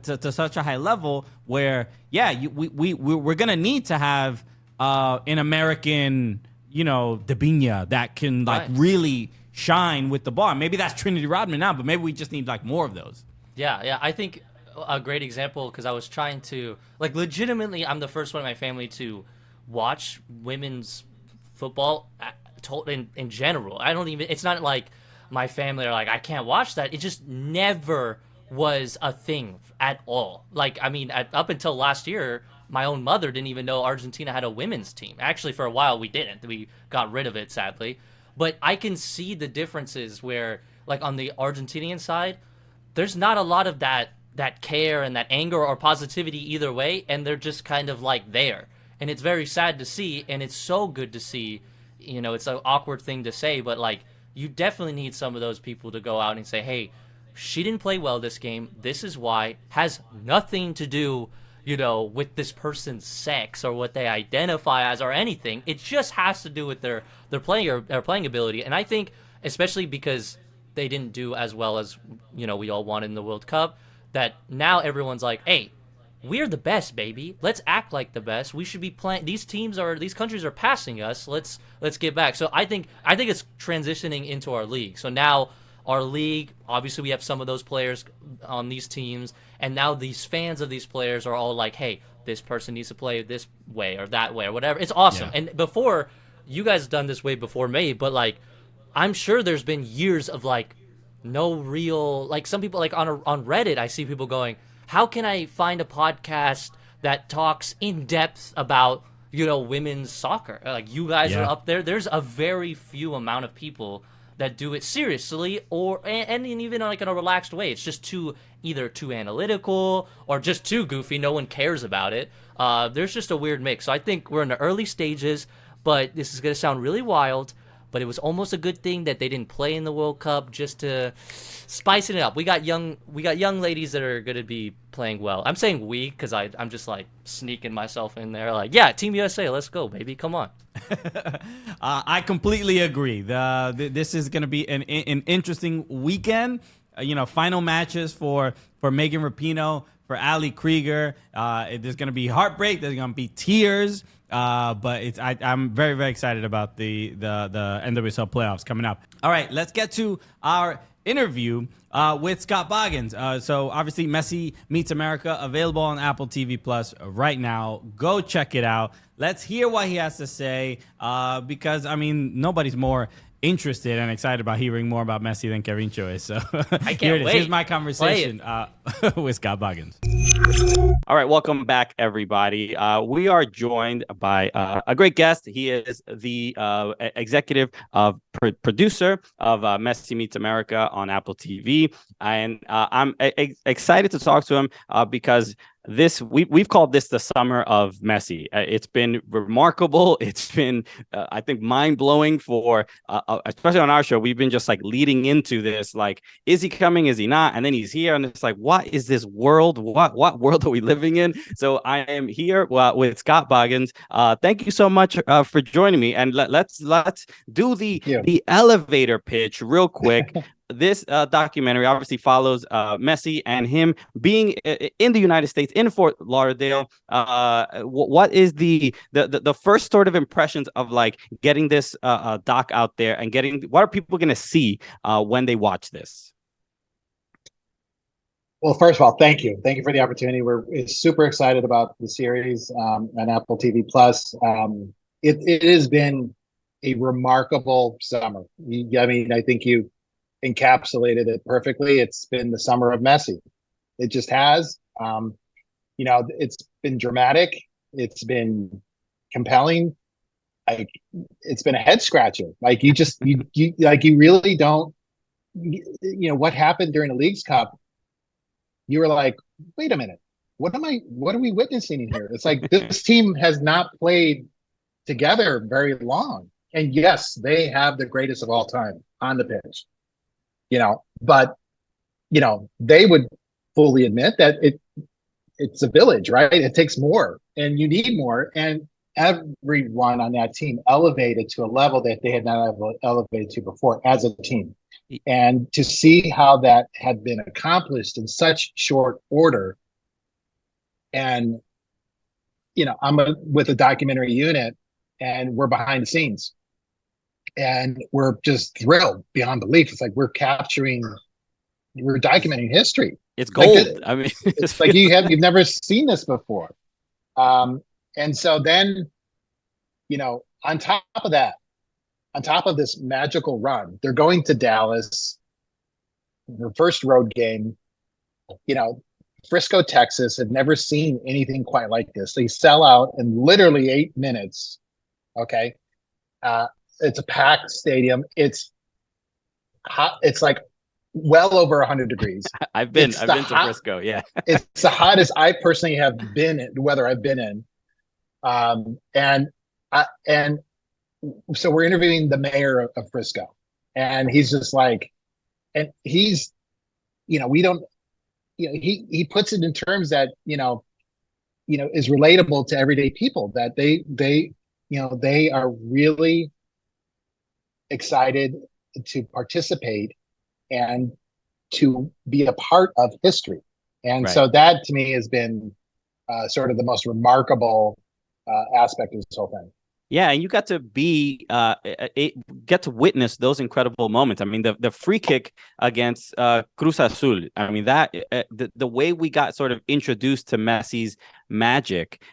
[SPEAKER 1] to such a high level where, we're going to need to have an American, Dabinia that can really shine with the ball. Maybe that's Trinity Rodman now, but maybe we just need like more of those.
[SPEAKER 3] Yeah. I think a great example, because I was trying to, like, legitimately, I'm the first one in my family to watch women's football in general. It's not like my family are like, I can't watch that. It just never was a thing at all. Like, I mean, up until last year, my own mother didn't even know Argentina had a women's team. Actually, for a while, we didn't. We got rid of it, sadly. But I can see the differences where, like, on the Argentinian side, there's not a lot of that care and that anger or positivity either way, and they're just kind of, like, there. And it's very sad to see, and it's so good to see. It's an awkward thing to say, but, like, you definitely need some of those people to go out and say, hey, she didn't play well this game. This is why. Has nothing to do, with this person's sex or what they identify as or anything. It just has to do with their playing ability. And I think, especially because they didn't do as well as, we all wanted in the World Cup, that now everyone's like, hey, we're the best, baby. Let's act like the best. We should be playing. These countries are passing us. Let's get back. So I think it's transitioning into our league. So now our league, obviously we have some of those players on these teams, and now these fans of these players are all like, hey, this person needs to play this way or that way or whatever. It's awesome. Yeah. And before, you guys have done this way before me, but like, I'm sure there's been years of like no real, like some people like on Reddit, I see people going, how can I find a podcast that talks in depth about, women's soccer? Like, you guys are up there. There's a very few amount of people that do it seriously and even like in a relaxed way. It's just either too analytical or just too goofy. No one cares about it. There's just a weird mix. So I think we're in the early stages, but this is going to sound really wild. But it was almost a good thing that they didn't play in the World Cup just to spice it up. We got young ladies that are going to be playing well. I'm saying we because I'm just like sneaking myself in there. Like, yeah, Team USA, let's go, baby, come on.
[SPEAKER 1] I completely agree. This is going to be an interesting weekend. Final matches for Megan Rapinoe, for Ali Krieger. There's going to be heartbreak. There's going to be tears. But I'm very, very excited about the NWSL playoffs coming up. All right, let's get to our interview with Scott Boggins. So obviously Messi Meets America, available on Apple TV Plus right now. Go check it out. Let's hear what he has to say because, I mean, nobody's more interested and excited about hearing more about Messi than KEVINCHO is. So
[SPEAKER 3] I can't wait.
[SPEAKER 1] Here's my conversation with Scott Boggins. All right, welcome back, everybody. We are joined by a great guest. He is the executive producer of Messi Meets America on Apple TV, and I'm excited to talk to him because we've called this the summer of Messi. It's been remarkable. It's been I think mind-blowing for especially on our show. We've been just like leading into this, like, is he coming, is he not, and then he's here, and it's like, what is this world, what world are we living in? So I am here with Scott Boggins. Thank you so much for joining me, and let's do the elevator pitch real quick. This documentary obviously follows Messi and him being in the United States, in Fort Lauderdale. What is the first sort of impressions of like getting this doc out there, and what are people going to see when they watch this?
[SPEAKER 4] Well, first of all, thank you. Thank you for the opportunity. We're super excited about the series on Apple TV Plus. It has been a remarkable summer. I mean, I think you encapsulated it perfectly. It's been the summer of Messi. It just has. It's been dramatic. It's been compelling. Like, it's been a head scratcher. Like, you really don't. What happened during the Leagues Cup? You were like, wait a minute, what are we witnessing in here? It's like this team has not played together very long. And yes, they have the greatest of all time on the pitch. But they would fully admit that it's a village, right? It takes more, and you need more. And everyone on that team elevated to a level that they had not elevated to before as a team. And to see how that had been accomplished in such short order. And, I'm with a documentary unit, and we're behind the scenes, and we're just thrilled beyond belief. It's like we're documenting history.
[SPEAKER 1] It's gold.
[SPEAKER 4] Like
[SPEAKER 1] I mean,
[SPEAKER 4] it's like you've never seen this before. And so then, on top of that, on top of this magical run, they're going to Dallas, their first road game. Frisco, Texas had never seen anything quite like this. They sell out in literally 8 minutes. Okay. It's a packed stadium. It's hot. It's like well over 100 degrees.
[SPEAKER 1] I've been to Frisco. Yeah.
[SPEAKER 4] It's the hottest I personally have been in, weather I've been in. And so we're interviewing the mayor of Frisco, and he's just like, and he's, we don't, he puts it in terms that, is relatable to everyday people, that they are really excited to participate and to be a part of history. And
[SPEAKER 1] right.
[SPEAKER 4] So that to me has been sort of the most remarkable aspect of this whole thing.
[SPEAKER 1] Yeah, and you got to get to witness those incredible moments. I mean, the free kick against Cruz Azul. I mean, that the way we got sort of introduced to Messi's magic,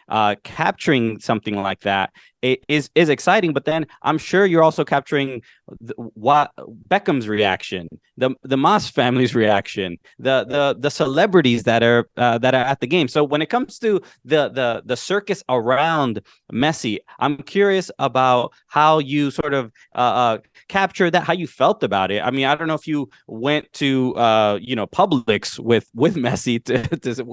[SPEAKER 1] capturing something like that is exciting. But then I'm sure you're also capturing what Beckham's reaction, the Mas family's reaction, the celebrities that are at the game. So when it comes to the circus around Messi, I'm curious about how you sort of captured that, how you felt about it. I mean, I don't know if you went to Publix with Messi to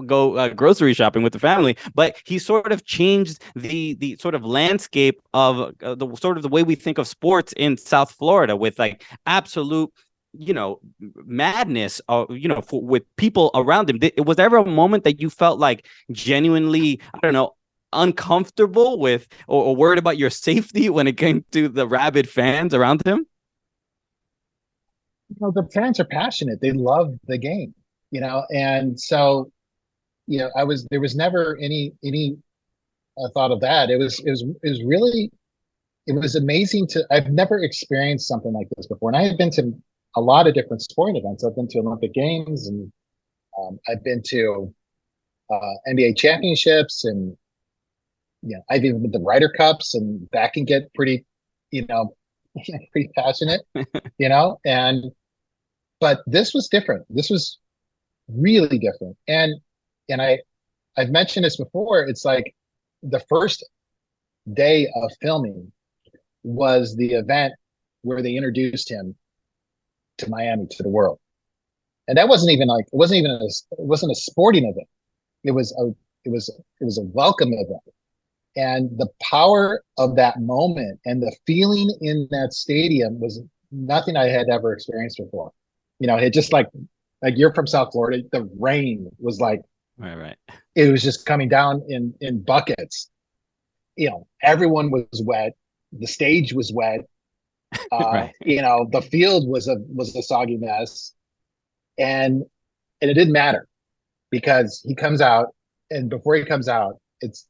[SPEAKER 1] go grocery shopping with the family, but he sort of changed the sort of landscape of the way we think of sports in South Florida, with like absolute madness, with people around him. Was there ever a moment that you felt like genuinely, I don't know, uncomfortable with or worried about your safety when it came to the rabid fans around him?
[SPEAKER 4] The fans are passionate. They love the game, and so, there was never any thought of that. It was really, it was amazing I've never experienced something like this before. And I have been to a lot of different sporting events. I've been to Olympic Games, and I've been to NBA championships, and I've even been to Ryder Cups, and that can get pretty, pretty passionate, but this was different. This was really different. And I've mentioned this before. It's like the first day of filming was the event where they introduced him to Miami, to the world. And that wasn't even like, it wasn't a sporting event. It was a welcome event. And the power of that moment and the feeling in that stadium was nothing I had ever experienced before. It just like you're from South Florida, the rain was like,
[SPEAKER 1] Right.
[SPEAKER 4] it was just coming down in buckets. Everyone was wet. The stage was wet.
[SPEAKER 1] Right.
[SPEAKER 4] The field was a soggy mess, and it didn't matter because he comes out, and before he comes out, it's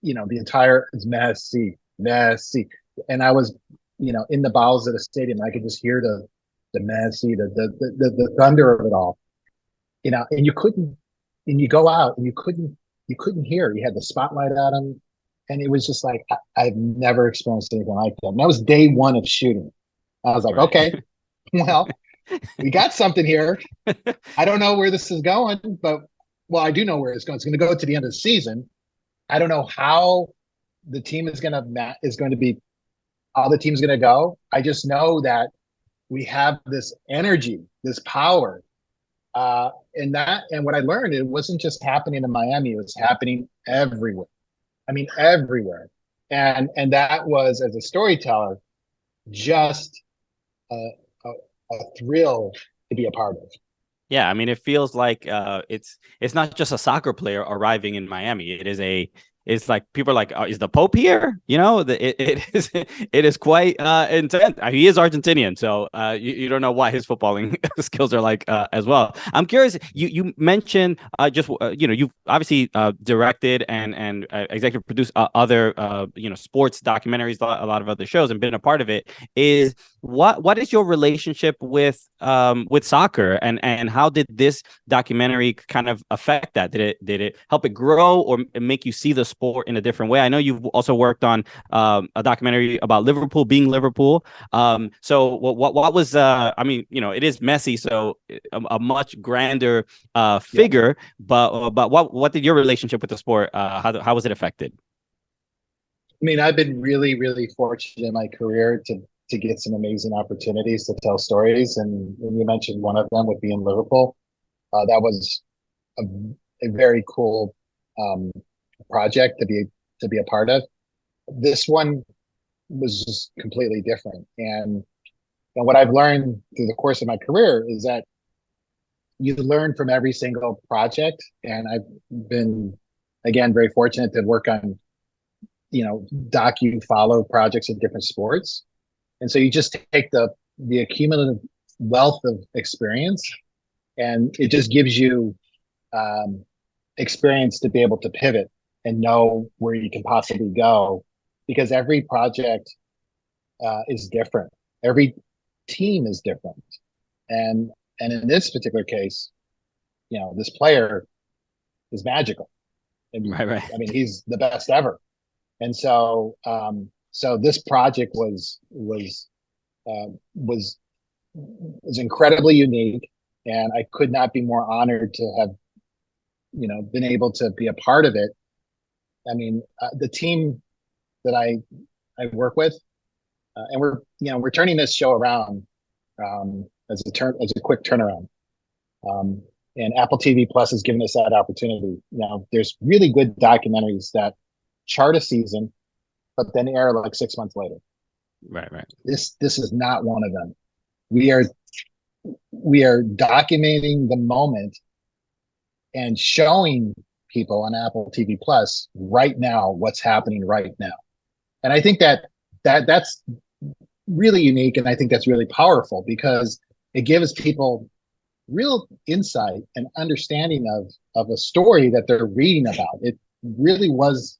[SPEAKER 4] it's Messi, and I was in the bowels of the stadium. I could just hear the Messi, the thunder of it all, and you go out and you couldn't hear. You had the spotlight at him, and it was just like I've never experienced anything like that. And that was day one of shooting. I was like,
[SPEAKER 1] Right.
[SPEAKER 4] okay, well, we got something here. I don't know where this is going, but I do know where it's going. It's going to go to the end of the season. I don't know how the team is going to be, how the team's going to go. I just know that we have this energy, this power, and what I learned, it wasn't just happening in Miami; it was happening everywhere. I mean, everywhere, and that was, as a storyteller, just a thrill to be a part of.
[SPEAKER 1] Yeah, I mean, it feels like it's not just a soccer player arriving in Miami. It's like people are like, oh, is the Pope here? It is quite intense. He is Argentinian, so you don't know why his footballing skills are like as well. I'm curious. You mentioned you've obviously directed and executive produced other sports documentaries, a lot of other shows, and been a part of it. What is your relationship with soccer, and how did this documentary kind of affect that? Did it help it grow or make you see the sport in a different way? I know you've also worked on a documentary about Liverpool being Liverpool. So what was I mean, it is Messi, so a much grander figure. But what did your relationship with the sport? How was it affected?
[SPEAKER 4] I mean, I've been really, really fortunate in my career to get some amazing opportunities to tell stories, and you mentioned one of them would be in Liverpool. That was a very cool project to be a part of. This one was just completely different, and what I've learned through the course of my career is that you learn from every single project, and I've been, again, very fortunate to work on follow projects in different sports, and so you just take the accumulative wealth of experience, and it just gives you experience to be able to pivot and know where you can possibly go, because every project is different. Every team is different. And in this particular case, this player is magical. And,
[SPEAKER 1] Right.
[SPEAKER 4] I mean, he's the best ever. And so this project was incredibly unique, and I could not be more honored to have been able to be a part of it. I mean, the team that I work with, and we're turning this show around as a quick turnaround. And Apple TV Plus has given us that opportunity. There's really good documentaries that chart a season, but then air like 6 months later.
[SPEAKER 1] Right.
[SPEAKER 4] This is not one of them. We are documenting the moment and showing people on Apple TV Plus right now what's happening right now. And I think that's really unique, and I think that's really powerful because it gives people real insight and understanding of a story that they're reading about. It really was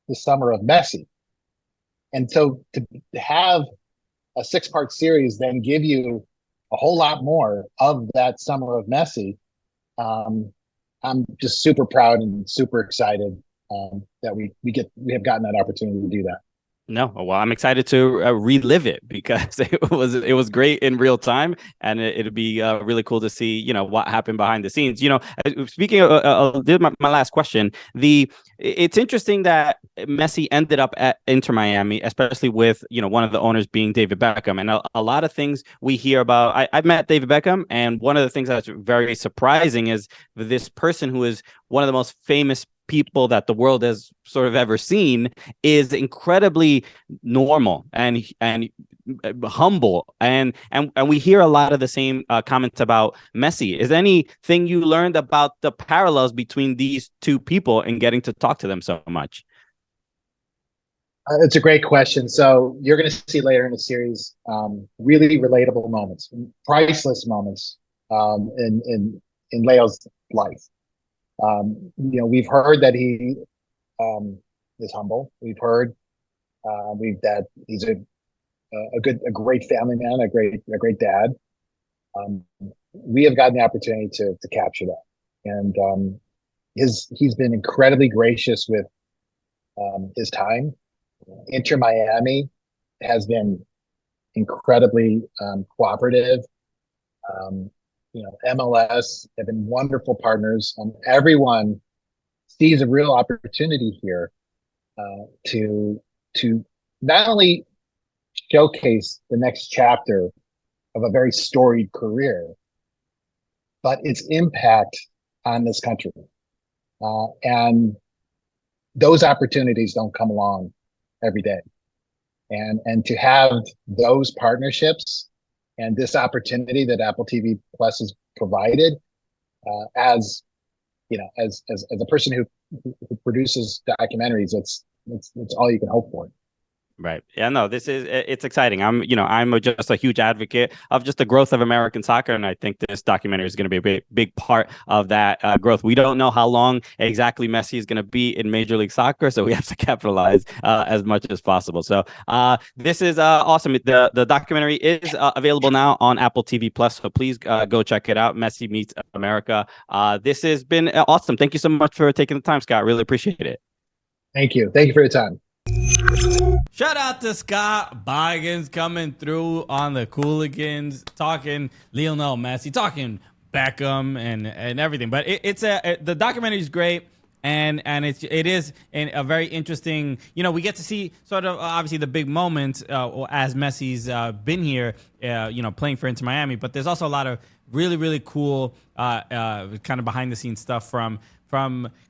[SPEAKER 4] the summer of Messi. And so to have a 6-part series then give you a whole lot more of that summer of Messi, I'm just super proud and super excited that we have gotten that opportunity to do that.
[SPEAKER 1] No, well, I'm excited to relive it because it was great in real time, and it'd be really cool to see what happened behind the scenes. Speaking of this is my last question. It's interesting that Messi ended up at Inter Miami, especially with one of the owners being David Beckham, and a lot of things we hear about. I've met David Beckham, and one of the things that's very surprising is this person who is one of the most famous people that the world has sort of ever seen is incredibly normal and humble, and we hear a lot of the same comments about Messi. Is there anything you learned about the parallels between these two people and getting to talk to them so much?
[SPEAKER 4] It's a great question. So you're going to see later in the series really relatable moments, priceless moments in Leo's life. We've heard that he is humble. We've heard that he's a great family man, a great dad. We have gotten the opportunity to capture that, and he's been incredibly gracious with his time. Inter Miami has been incredibly cooperative. MLS have been wonderful partners. Everyone sees a real opportunity here to not only showcase the next chapter of a very storied career, but its impact on this country. And those opportunities don't come along every day. And to have those partnerships and this opportunity that Apple TV Plus has provided, as a person who produces documentaries, it's all you can hope for.
[SPEAKER 1] Right. Yeah, no, it's exciting. I'm just a huge advocate of just the growth of American soccer. And I think this documentary is going to be a big part of that growth. We don't know how long exactly Messi is going to be in Major League Soccer, so we have to capitalize as much as possible. So this is awesome. The documentary is available now on Apple TV Plus. So please go check it out. Messi Meets America. This has been awesome. Thank you so much for taking the time, Scott. Really appreciate it.
[SPEAKER 4] Thank you. Thank you for your time.
[SPEAKER 1] Shout out to Scott Boggins coming through on the Cooligans, talking Lionel Messi, talking Beckham and everything. But the documentary is great, and it is a very interesting. We get to see sort of obviously the big moments as Messi's been here, playing for Inter Miami. But there's also a lot of really, really cool kind of behind the scenes stuff from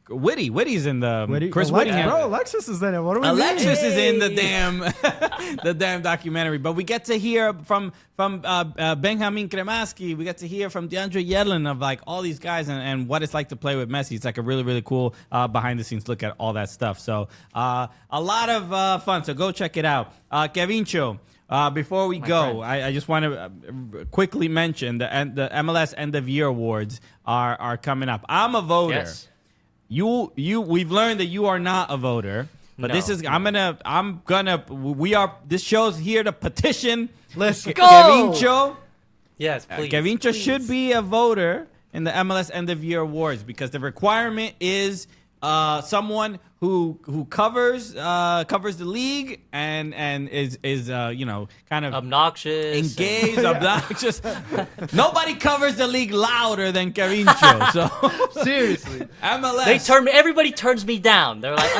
[SPEAKER 1] Whitty. Whitty's in the Chris Whittingham.
[SPEAKER 2] Bro, Alexis is in it. What do we
[SPEAKER 1] Alexis is in the damn documentary. But we get to hear from Benjamin Kremaski. We get to hear from DeAndre Yedlin of like all these guys and what it's like to play with Messi. It's like a really, really cool behind the scenes look at all that stuff. So a lot of fun. So go check it out. KEVINCHO. Before we go, I just want to quickly mention the MLS End of Year Awards are coming up. I'm a voter.
[SPEAKER 3] Yes.
[SPEAKER 1] We've learned that you are not a voter, but
[SPEAKER 3] No.
[SPEAKER 1] this show's here to petition.
[SPEAKER 2] Listen,
[SPEAKER 3] Go!
[SPEAKER 1] KEVINCHO.
[SPEAKER 3] Yes, please.
[SPEAKER 1] KEVINCHO should be a voter in the MLS End of Year Awards because the requirement is someone who covers the league and is kind of
[SPEAKER 3] obnoxious,
[SPEAKER 1] engaged, obnoxious. Nobody covers the league louder than KEVINCHO. So
[SPEAKER 2] seriously,
[SPEAKER 1] MLS.
[SPEAKER 3] Everybody turns me down. They're like,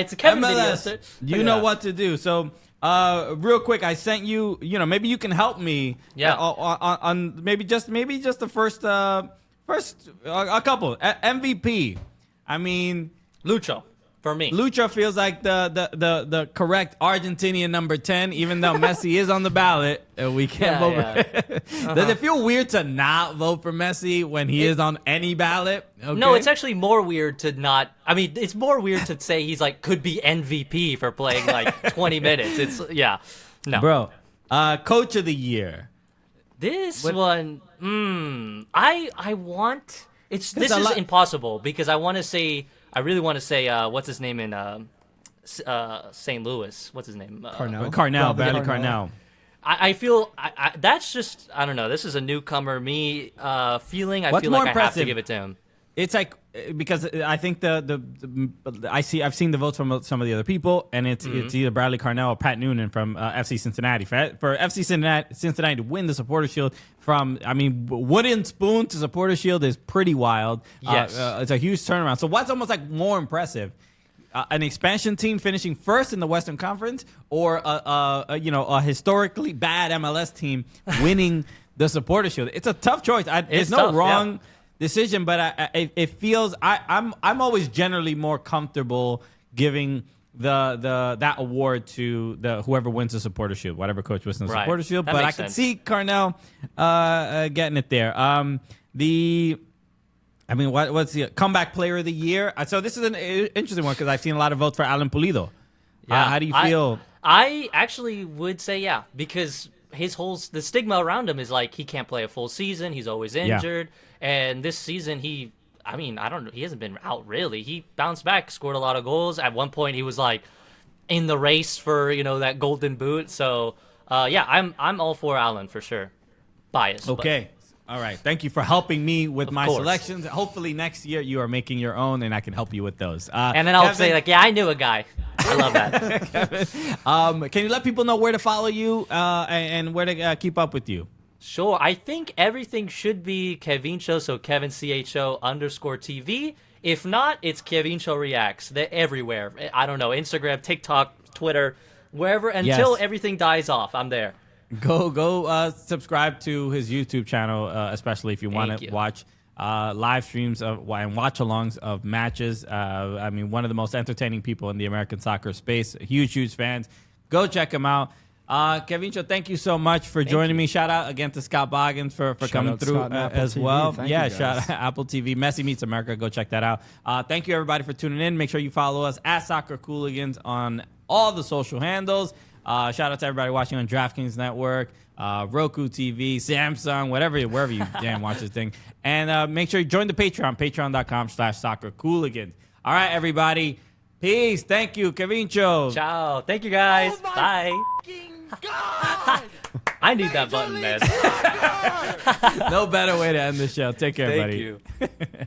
[SPEAKER 3] it's a Kevin
[SPEAKER 1] MLS,
[SPEAKER 3] video.
[SPEAKER 1] you know what to do. So real quick, I sent you. Maybe you can help me.
[SPEAKER 3] Yeah.
[SPEAKER 1] On maybe just the first a couple MVP. I mean,
[SPEAKER 3] Lucho, for me.
[SPEAKER 1] Lucho feels like the correct Argentinian number 10, even though Messi is on the ballot. We can't vote for Does it feel weird to not vote for Messi when he is on any ballot? Okay.
[SPEAKER 3] No, it's actually more weird to not. I mean, it's more weird to say he's like could be MVP for playing like 20 minutes. No.
[SPEAKER 1] Bro, Coach of the Year.
[SPEAKER 3] This one, I want. This is impossible because I really want to say what's his name in St. Louis? What's his name?
[SPEAKER 1] Carnell, Bradley Carnell.
[SPEAKER 3] I feel that's just I don't know. This is a newcomer me feeling. I
[SPEAKER 1] What's
[SPEAKER 3] feel
[SPEAKER 1] more
[SPEAKER 3] like I have to
[SPEAKER 1] impressive?
[SPEAKER 3] give it to him.
[SPEAKER 1] It's like because I think I've seen the votes from some of the other people, and it's either Bradley Carnell or Pat Noonan from FC Cincinnati. For FC Cincinnati to win the Supporter Shield wooden spoon to Supporter Shield is pretty wild.
[SPEAKER 3] Yes,
[SPEAKER 1] it's a huge turnaround. So what's almost like more impressive? An expansion team finishing first in the Western Conference, or a historically bad MLS team winning the Supporter Shield? It's a tough choice. There's no wrong decision, but it feels I'm always generally more comfortable giving that award to whoever wins the Supporter Shield, whatever coach wins the Supporter Shield. But I can see Carnell getting it there. What's the comeback player of the year? So this is an interesting one because I've seen a lot of votes for Alan Pulido. Yeah. How do you feel? I
[SPEAKER 3] actually would say because the stigma around him is like he can't play a full season. He's always injured. And this season he don't know. He hasn't been out really. He bounced back, scored a lot of goals. At one point he was like in the race for, that golden boot. So I'm all for Alan for sure. Biased.
[SPEAKER 1] Okay. All right. Thank you for helping me with my selections. Hopefully next year you are making your own and I can help you with those.
[SPEAKER 3] And then I'll say I knew a guy. I love that.
[SPEAKER 1] Kevin, can you let people know where to follow you and where to keep up with you?
[SPEAKER 3] Sure. I think everything should be KEVINCHO, so Kevin _TV. If not, it's KEVINCHO Reacts. They're everywhere. I don't know, Instagram, TikTok, Twitter, wherever, until everything dies off. I'm there.
[SPEAKER 1] Go subscribe to his YouTube channel, especially if you want to watch live streams and watch-alongs of matches. One of the most entertaining people in the American soccer space. Huge fans. Go check him out. KEVINCHO, thank you so much for joining me. Shout out again to Scott Boggins for coming through as well. Shout out Apple TV. Messi Meets America. Go check that out. Thank you, everybody, for tuning in. Make sure you follow us at Soccer Cooligans on all the social handles. Shout out to everybody watching on DraftKings Network, Roku TV, Samsung, wherever you damn watch this thing. And make sure you join the Patreon, patreon.com/soccercooligans. All right, everybody. Peace. Thank you, KEVINCHO.
[SPEAKER 3] Ciao. Thank you, guys. Bye. I need that button, man.
[SPEAKER 1] No better way to end the show. Take care, buddy.
[SPEAKER 3] Thank you.